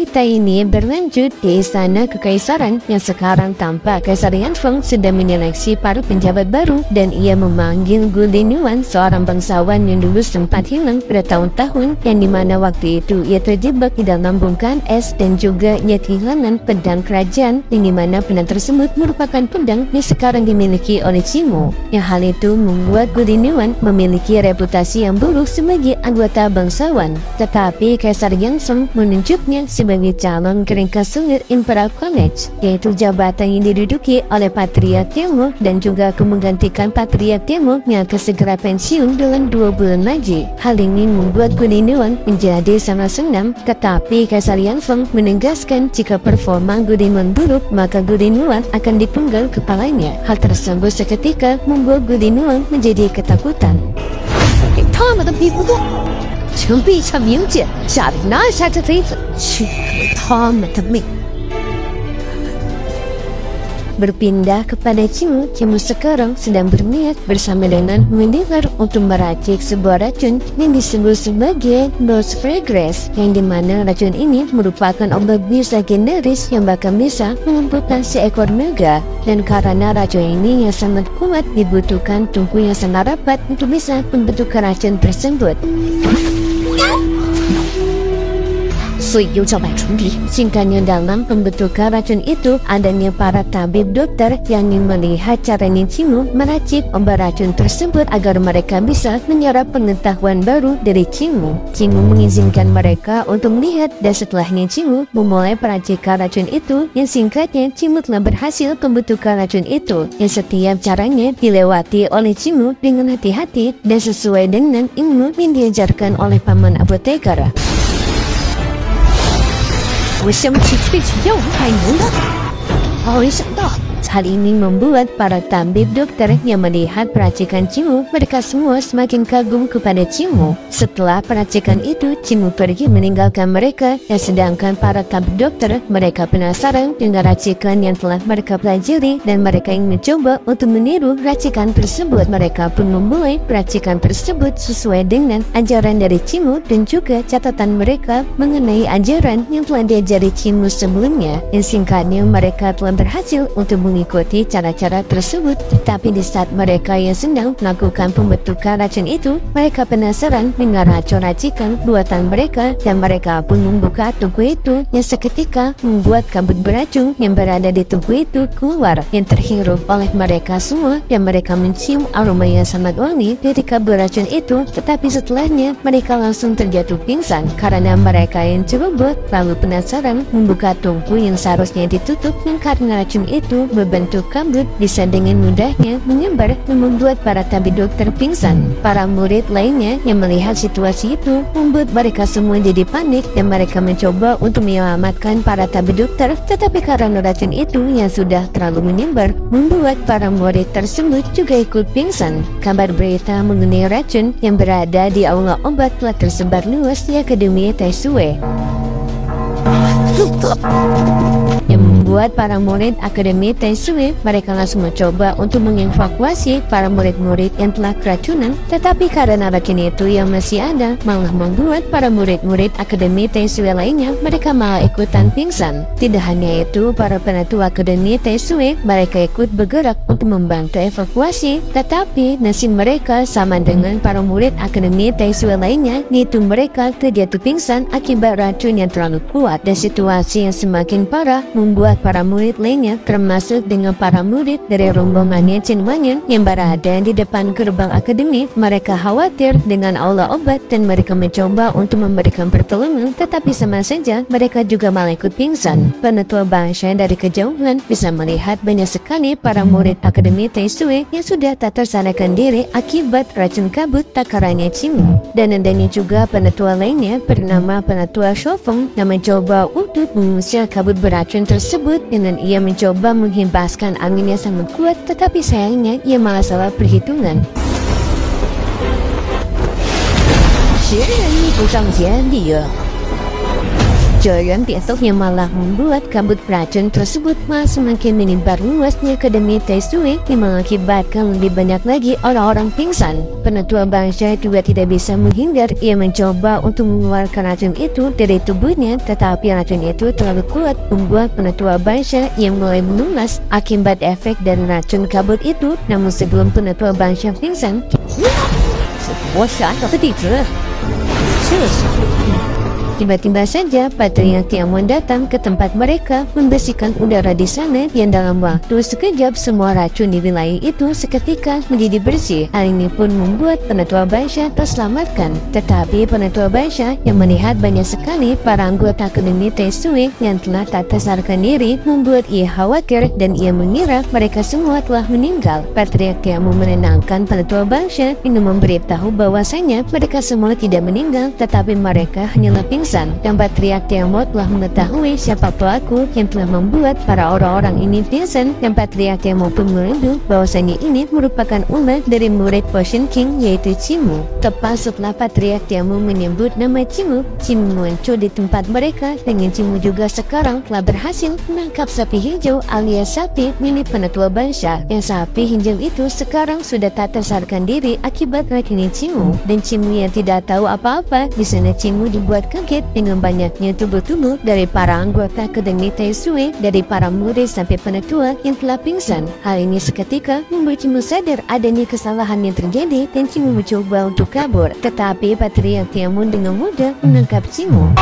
Cerita ini berlanjut di Istana Kekaisaran yang sekarang tampak Kaisar Yanfeng sedang menyeleksi para penjabat baru dan ia memanggil Gu Linyuan, seorang bangsawan yang dulu sempat hilang pada tahun-tahun yang dimana waktu itu ia terjebak di dalam bongkahan es dan juga ia kehilangan pedang kerajaan yang dimana pedang tersebut merupakan pedang yang sekarang dimiliki oleh Cimo. Yang hal itu membuat Gu Linyuan memiliki reputasi yang buruk sebagai anggota bangsawan. Tetapi Kaisar Yanfeng menunjuknya sebagai calon keringkas sulit Imperial College, yaitu jabatan yang diduduki oleh Patriark Tiongho dan juga menggantikan Patriark Tiongho yang akan segera pensiun dalam 2 bulan lagi. Hal ini membuat Gu Linyuan menjadi sangat senang, tetapi Kaisar Yanfeng menegaskan jika performa Gu Linyuan buruk maka Gu Linyuan akan dipenggal kepalanya. Hal tersebut seketika membuat Gu Linyuan menjadi ketakutan. 他们的皮肤多，请陛下明鉴，下令拿下这贼子，取回他们的命。 Berpindah kepada Cimo sekarang sedang berniat bersama dengan Mendengar untuk meracik sebuah racun yang disebut sebagai Dos Fragrance, yang dimana racun ini merupakan obat bisa generis yang bahkan bisa melumpuhkan seekor naga. Dan karena racun ini yang sangat kuat, dibutuhkan tubuh yang sangat rapat untuk bisa membentuk racun tersebut. 所以又叫百虫鼻。 Singkatnya dalam pembentukan racun itu adanya para tabib dokter yang ingin melihat caranya Cimo meracik obat racun tersebut agar mereka bisa menyerap pengetahuan baru dari Cimo. Cimo mengizinkan mereka untuk melihat dan setelahnya Cimo memulai peracikan racun itu yang singkatnya Cimo telah berhasil pembentukan racun itu yang setiap caranya dilewati oleh Cimo dengan hati-hati dan sesuai dengan ilmu yang diajarkan oleh paman apoteker. 我想起萃取药物还能的，没想到。 Hal ini membuat para tabib dokter yang melihat peracikan Cimo, mereka semua semakin kagum kepada Cimo. Setelah peracikan itu, Cimo pergi meninggalkan mereka, dan sedangkan para tabib dokter, mereka penasaran dengan racikan yang telah mereka pelajari dan mereka ingin mencoba untuk meniru racikan tersebut. Mereka pun memulai peracikan tersebut sesuai dengan ajaran dari Cimo dan juga catatan mereka mengenai ajaran yang telah diajari Cimo sebelumnya. Dan singkatnya mereka telah berhasil untuk mengikuti cara-cara tersebut, tetapi di saat mereka yang sedang melakukan pembentukan racun itu, mereka penasaran dengan racun racikan buatan mereka dan mereka pun membuka tubuh itu yang seketika membuat kabut beracun yang berada di tubuh itu keluar yang terhirup oleh mereka semua dan mereka mencium aroma yang sangat wangi dari kabut beracun itu, tetapi setelahnya mereka langsung terjatuh pingsan karena mereka yang ceroboh lalu penasaran membuka tubuh yang seharusnya ditutup dan karena racun itu berbentuk kabut bisa dengan mudahnya menyebar dan membuat para tabib dokter pingsan. Para murid lainnya yang melihat situasi itu membuat mereka semua jadi panik dan mereka mencoba untuk menyelamatkan para tabib dokter, tetapi karena racun itu yang sudah terlalu menyebar membuat para murid tersebut juga ikut pingsan. Kabar berita mengenai racun yang berada di aula obat telah tersebar luas di Akademi Taisue, yang membuat para murid Akademi Taisue mereka langsung mencoba untuk mengevakuasi para murid-murid yang telah keracunan, tetapi karena racun itu yang masih ada malah membuat para murid-murid Akademi Taisue lainnya mereka malah ikutan pingsan. Tidak hanya itu, para penatua Akademi Taisue mereka ikut bergerak untuk membantu evakuasi, tetapi nasib mereka sama dengan para murid Akademi Taisue lainnya, yaitu mereka terjatuh pingsan akibat racun yang terlalu kuat. Dan situasi yang semakin parah membuat para murid lainnya termasuk dengan para murid dari rombongannya Chen Wanyan yang berada di depan gerbang akademi. Mereka khawatir dengan aula obat dan mereka mencoba untuk memberikan pertolongan, tetapi sama saja mereka juga malah ikut pingsan. Penatua bangsa dari kejauhan bisa melihat banyak sekali para murid Akademi Taisue yang sudah tak tersadarkan diri akibat racun kabut takarannya Cimo. Dan adanya juga penatua lainnya bernama Penatua Shofeng yang mencoba untuk mengusir kabut beracun tersebut dengan ia mencoba menghembaskan angin yang sangat kuat, tetapi sayangnya ia malah salah perhitungan. 学人亦不上前，立 Dan besoknya malah membuat kabut racun tersebut malah semakin menyebar luasnya ke Akademi Taisui yang mengakibatkan lebih banyak lagi orang-orang pingsan. Penatua bangsa juga tidak bisa menghindar. Ia mencoba untuk mengeluarkan racun itu dari tubuhnya, tetapi racun itu terlalu kuat membuat penatua bangsa yang mulai menulas akibat efek dari racun kabut itu. Namun sebelum penatua bangsa pingsan, tiba-tiba saja Patriark Tiamon datang ke tempat mereka, membersihkan udara di sana, yang dalam waktu sekejap semua racun di wilayah itu seketika menjadi bersih. Hal ini pun membuat penatua bangsa terselamatkan. Tetapi penatua bangsa yang melihat banyak sekali para anggota Akademi Taisui yang telah tak tersadarkan diri membuat ia khawatir dan ia mengira mereka semua telah meninggal. Patriark Tiamon menenangkan penatua bangsa dengan memberitahu bahwasanya mereka semua tidak meninggal, tetapi mereka hanyalah pingsan. Dan Patriark Tiamon telah mengetahui siapa pelaku yang telah membuat para orang-orang ini pingsan, dan Patriark Tiamon pun menuduh bahwasanya ini merupakan ulah dari murid Potion King, yaitu Chimu. Tepat setelah Patriark Tiamon menyebut nama Chimu muncul di tempat mereka, dengan Chimu juga sekarang telah berhasil menangkap sapi hijau alias sapi milik penatua bangsa. Yang sapi hijau itu sekarang sudah tak tersadarkan diri akibat racun Chimu, dan Chimu yang tidak tahu apa-apa. Di sana Chimu dibuat kaget dengan banyaknya tubuh-tubuh dari para anggota Akademi Taisui, dari para murid sampai penatua yang telah pingsan. Hal ini seketika membuat Chimu sadar adanya kesalahan yang terjadi, dan Chimu mencoba untuk kabur. Tetapi Patriark Tiamon dengan mudah menangkap Chimu.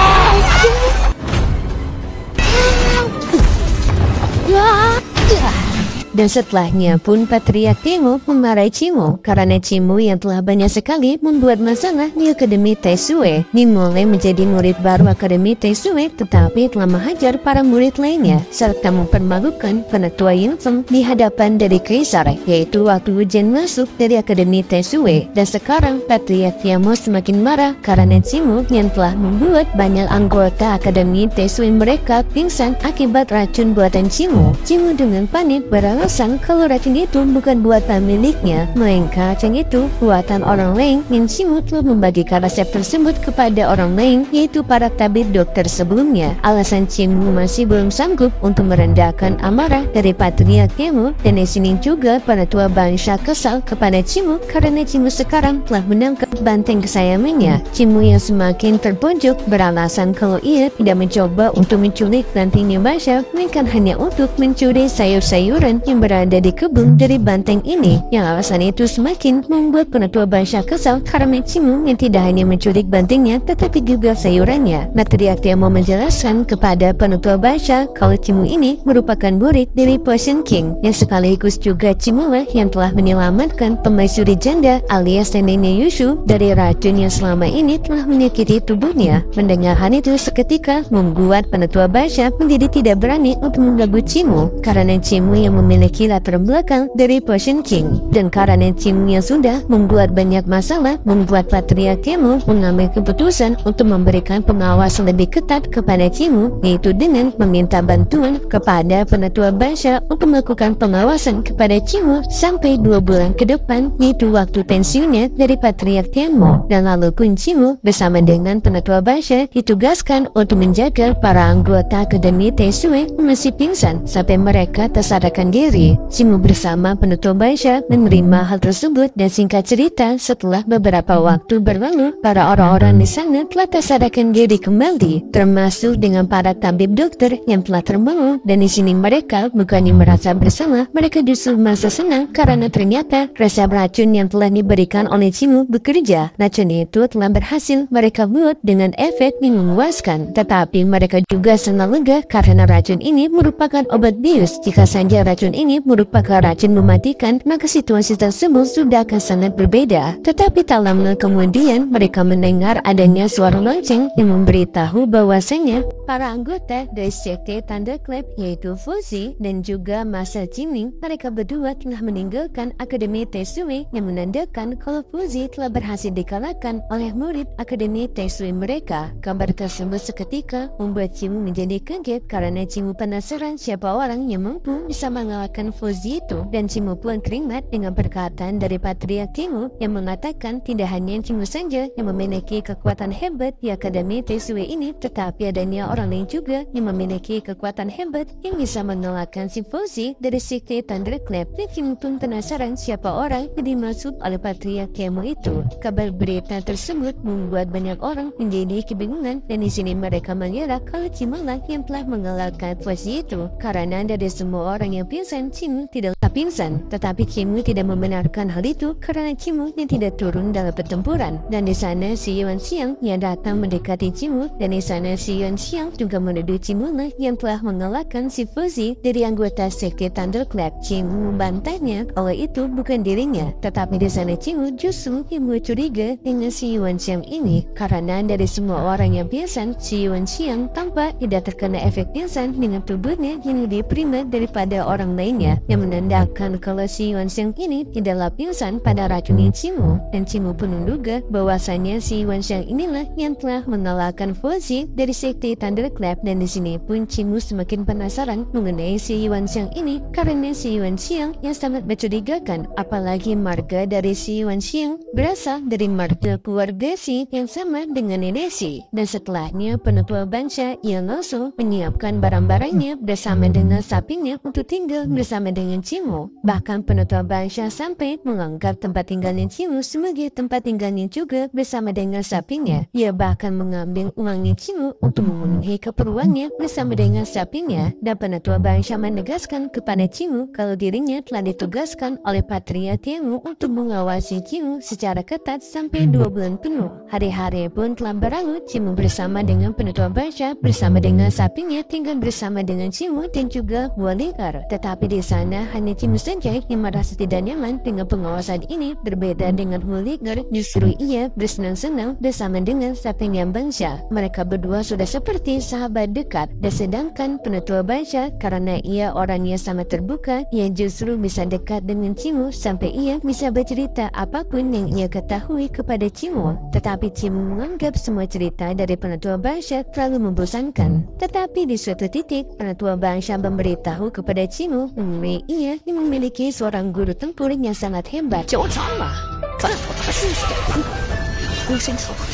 Dan setelahnya pun Patriark Tiamon memarahi Chimu karena Chimu yang telah banyak sekali membuat masalah di Akademi Taisui. Dimulai menjadi murid baru Akademi Taisui, tetapi telah menghajar para murid lainnya serta mempermalukan penatua Yunfeng di hadapan dari Kaisar, yaitu waktu ujian masuk dari Akademi Taisui. Dan sekarang Patriark Tiamon semakin marah karena Chimu yang telah membuat banyak anggota Akademi Taisui mereka pingsan akibat racun buatan Chimu. Chimu dengan panik beralasan kalau racun itu bukan buatan miliknya, melainkan racun itu buatan orang lain yang Chimu telah membagikan resep tersebut kepada orang lain, yaitu para tabib dokter sebelumnya. Alasan Chimu masih belum sanggup untuk merendahkan amarah dari Patriark Tiamon, dan di sini juga penatua bangsa kesal kepada Chimu karena Chimu sekarang telah menangkap banteng kesayangannya. Chimu yang semakin terpojok beralasan kalau ia tidak mencoba untuk menculik bantengnya bangsa, melainkan hanya untuk mencuri sayur-sayuran yang berada di kebun dari banteng ini. Yang alasan itu semakin membuat penatua bangsa kesal karena Chimu yang tidak hanya menculik bantengnya tetapi juga sayurannya. Patriark Tiamon menjelaskan kepada penatua bangsa kalau Chimu ini merupakan murid dari Potion King, yang sekaligus juga Chimu yang telah menyelamatkan pemaisuri janda alias neneknya Yushu dari racun yang selama ini telah menyakiti tubuhnya. Mendengar hal itu seketika membuat penatua bangsa menjadi tidak berani untuk mengganggu Chimu karena Chimu yang memiliki latar belakang dari Potion King, dan karena Chimu yang sudah membuat banyak masalah membuat Patriark Tiamon mengambil keputusan untuk memberikan pengawasan lebih ketat kepada Chimu, yaitu dengan meminta bantuan kepada penatua bangsa untuk melakukan pengawasan kepada Chimu sampai 2 bulan ke depan, yaitu waktu pensiunnya dari Patriark Tiamon. Dan lalu pun Chimu bersama dengan penatua bangsa ditugaskan untuk menjaga para anggota Akademi Taisui masih pingsan sampai mereka tersadarkan diri. Chimu bersama penatua bangsa menerima hal tersebut, dan singkat cerita setelah beberapa waktu berlalu para orang-orang di sana telah tersadarkan diri kembali, termasuk dengan para tabib dokter yang telah terbangun. Dan di sini mereka bukannya merasa bersalah, mereka justru merasa senang karena ternyata resep racun yang telah diberikan oleh Chimu bekerja. Racun itu telah berhasil mereka buat dengan efek yang memuaskan, tetapi mereka juga senang lega karena racun ini merupakan obat bius. Jika saja racun ini merupakan racun mematikan, maka situasi tersebut sudah akan sangat berbeda. Tetapi tak lama kemudian mereka mendengar adanya suara lonceng yang memberitahu bahwasanya para anggota dari sekte Thunderclap, yaitu Fuzi dan juga Master Jinling, mereka berdua telah meninggalkan Akademi Taisui, yang menandakan kalau Fuzi telah berhasil dikalahkan oleh murid Akademi Taisui mereka. Kabar tersebut seketika membuat Chimu menjadi kaget karena Chimu penasaran siapa orang yang mampu bisa mengalahkan mengalahkan Fauzi itu, dan Cimu pun keringat dengan perkataan dari Patriark Cimu yang mengatakan tidak hanya Cimu saja yang memiliki kekuatan hebat di Akademi TSW ini, tetapi adanya orang lain juga yang memiliki kekuatan hebat yang bisa mengalahkan si Fauzi dari sekte Thunderclap. Dan Cimu pun penasaran siapa orang yang dimaksud oleh Patriark Cimu itu. Kabar berita tersebut membuat banyak orang menjadi kebingungan, dan di sini mereka mengira kalau Cimu lah yang telah mengalahkan Fauzi itu. Karena dari semua orang yang pingsan, Cimu tidak pingsan. Tetapi Cimu tidak membenarkan hal itu karena Cimu yang tidak turun dalam pertempuran. Dan di sana si Yuan Xiang yang datang mendekati Cimu, dan di sana si Yuan Xiang juga menuduh Cimu lah yang telah mengalahkan si Fauzi dari anggota sekte Thunderclap. Cimu membantahnya kalau itu bukan dirinya, tetapi di sana Cimu justru yang curiga dengan si Yuan Xiang ini karena dari semua orang yang pingsan, si Yuan Xiang tampak tidak terkena efek pingsan dengan tubuhnya yang lebih prima daripada orang lainnya, yang menandakan kalau si Yuan Xiang ini tidaklah pingsan pada racunnya Cimu. Dan Cimu pun menduga bahwasannya si Yuan Xiang inilah yang telah mengalahkan Fauzi dari sekte Thunderclap. Dan di sini pun Cimu semakin penasaran mengenai si Yuan Xiang ini karena si Yuan Xiang yang sangat mencurigakan, apalagi marga dari si Yuan Xiang berasal dari marga keluarga Si yang sama dengan nenek Si. Dan setelahnya penutua bangsa yang langsung menyiapkan barang-barangnya bersama dengan sapinya untuk tinggal bersama dengan Cimu. Bahkan penutua bangsa sampai menganggap tempat tinggalnya Cimu sebagai tempat tinggalnya juga bersama dengan sapinya. Ia bahkan mengambil uangnya Cimu untuk memenuhi keperluannya bersama dengan sapinya. Dan penutua bangsa menegaskan kepada Cimu kalau dirinya telah ditugaskan oleh Patriark Cimu untuk mengawasi Cimu secara ketat sampai 2 bulan penuh. Hari-hari pun telah berlalu. Cimu bersama dengan penutua bangsa bersama dengan sapinya tinggal bersama dengan Cimu dan juga Waligar. Tetapi di sana hanya Cimu saja yang merasa tidak nyaman dengan pengawasan ini. Berbeda dengan Waligar, justru ia bersenang-senang bersama dengan sapinya bangsa. Mereka berdua sudah seperti sahabat dekat. Dan sedangkan penutua bangsa karena ia orangnya sangat terbuka, ia justru bisa dekat dengan Cimu sampai ia bisa bercerita apapun yang ia ketahui kepada Cimu. Tetapi Cimu menganggap semua cerita dari penutua bangsa terlalu membosankan. Tetapi di suatu titik penutua bangsa memberitahu kepada Cimu mengenai ia yang memiliki seorang guru tempur yang sangat hebat.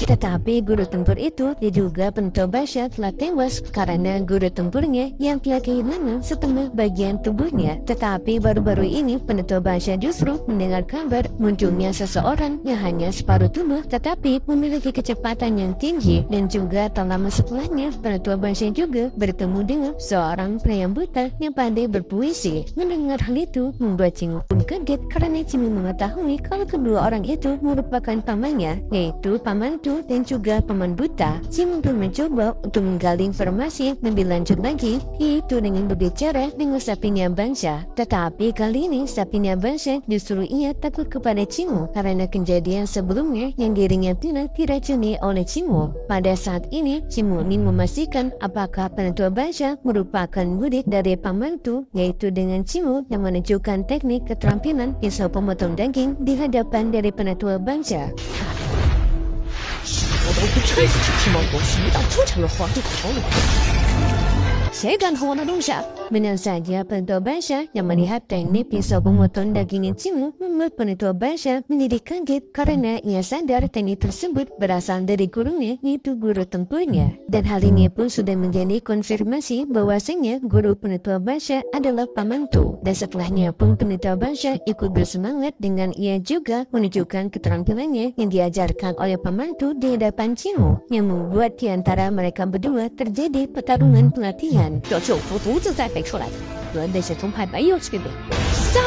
Tetapi guru tempur itu diduga penutua bangsa telah tewas karena guru tempurnya yang telah kehilangan setengah bagian tubuhnya. Tetapi baru-baru ini penutua bangsa justru mendengar kabar munculnya seseorang yang hanya separuh tubuh tetapi memiliki kecepatan yang tinggi. Dan juga tak lama setelahnya penutua bangsa juga bertemu dengan seorang pria yang buta yang pandai berpuisi. Mendengar hal itu membuat Cimu pun kaget karena Cimu mengetahui kalau kedua orang itu merupakan pamannya, yaitu paman Tu dan juga paman buta. Cimu pun mencoba untuk menggali informasi lebih lanjut lagi, yaitu dengan berbicara dengan sapinya bangsa. Tetapi kali ini sapinya bangsa justru ia takut kepada Cimu karena kejadian sebelumnya yang dirinya tidak diracuni oleh Cimu. Pada saat ini Cimu ingin memastikan apakah penutua bangsa merupakan murid dari paman Tu, yaitu dengan Cimu yang menunjukkan teknik keterampilan pisau pemotong daging di hadapan dari penutua bangsa. 我都不吹死去天猫国洗澡出成了皇帝头颅。谁敢和我的东西？ Benar saja penutua bangsa yang melihat teknik pisau pemotong dagingnya Cimu membuat penutua bangsa menjadi kaget karena ia sadar teknik tersebut berasal dari gurunya, yaitu guru tempurnya. Dan hal ini pun sudah menjadi konfirmasi bahwasanya guru penutua bangsa adalah paman Tu. Dan setelahnya pun penutua bangsa ikut bersemangat dengan ia juga menunjukkan keterampilannya yang diajarkan oleh paman Tu di hadapan Cimu, yang membuat di antara mereka berdua terjadi pertarungan pelatihan. 这救夫独自栽培出来的，和那些宗派没有区别。杀！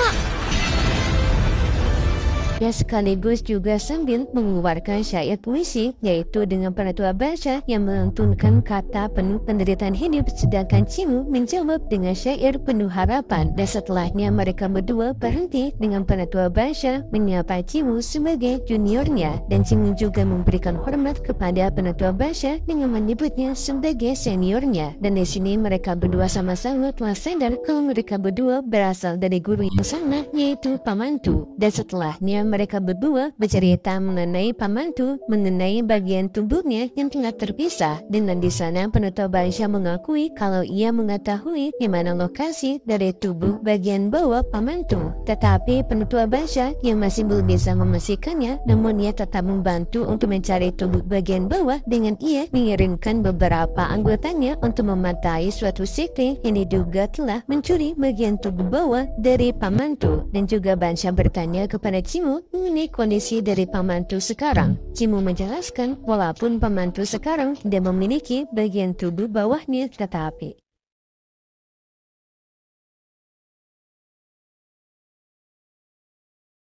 Dan sekaligus juga sambil mengeluarkan syair puisi, yaitu dengan penutua bangsa yang melantunkan kata penuh penderitaan hidup, sedangkan Cimu menjawab dengan syair penuh harapan. Dan setelahnya mereka berdua berhenti dengan penutua bangsa menyapa Cimu sebagai juniornya, dan Cimu juga memberikan hormat kepada penutua bangsa dengan menyebutnya sebagai seniornya. Dan di sini mereka berdua sama-sama telah sadar kalau mereka berdua berasal dari guru yang sama, yaitu paman Tu. Dan setelahnya mereka berdua bercerita mengenai pembantu mengenai bagian tubuhnya yang tengah terpisah, dan di sana penutur Bansha mengakui kalau ia mengetahui di mana lokasi dari tubuh bagian bawah pembantu. Tetapi penutur Bansha yang masih belum bisa memastikannya, namun ia tetap membantu untuk mencari tubuh bagian bawah dengan ia mengirimkan beberapa anggotanya untuk mematahi suatu sekte yang diduga telah mencuri bagian tubuh bawah dari pembantu. Dan juga Bansha bertanya kepada Cimu mengenai kondisi dari pembantu sekarang. Cimu menjelaskan walaupun pembantu sekarang tidak memiliki bagian tubuh bawahnya, tetapi